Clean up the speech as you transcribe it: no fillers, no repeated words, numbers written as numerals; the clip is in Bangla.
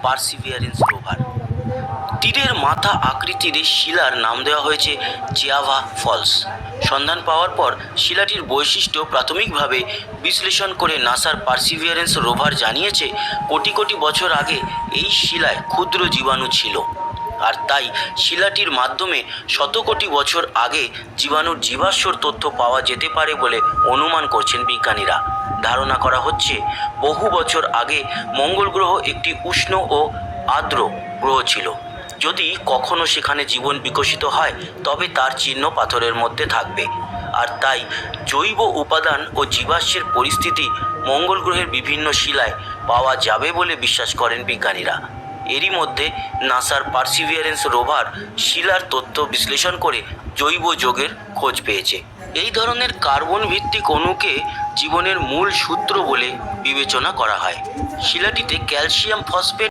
Perseverance rover. তীরের মাথা আকৃতির এই শিলার নাম দেওয়া হয়েছে চেয়াভা ফলস। সন্ধান পাওয়ার পর শিলাটির বৈশিষ্ট্য প্রাথমিকভাবে বিশ্লেষণ করে নাসার পার্সিভিয়ারেন্স রোভার জানিয়েছে কোটি কোটি বছর আগে এই শিলায় ক্ষুদ্র জীবাণু ছিল, আর তাই শিলাটির মাধ্যমে শত কোটি বছর আগে জীবাণুর জীবাশ্মর তথ্য পাওয়া যেতে পারে বলে অনুমান করছেন বিজ্ঞানীরা। ধারণা করা হচ্ছে বহু বছর আগে মঙ্গল গ্রহ একটি উষ্ণ ও আর্দ্র গ্রহ ছিল। যদি কখনো সেখানে জীবন বিকশিত হয় তবে তার চিহ্ন পাথরের মধ্যে থাকবে, আর তাই জৈব উপাদান ও জীবাশ্মের পরিস্থিতি মঙ্গল গ্রহের বিভিন্ন শিলায় পাওয়া যাবে বলে বিশ্বাস করেন বিজ্ঞানীরা। এরই মধ্যে নাসার পার্সিভিয়ারেন্স রোভার শিলার তথ্য বিশ্লেষণ করে জৈব যৌগের খোঁজ পেয়েছে। এই ধরনের কার্বন ভিত্তিক অণুকে জীবনের মূল সূত্র বলে বিবেচনা করা হয়। শিলাটিতে ক্যালসিয়াম ফসফেট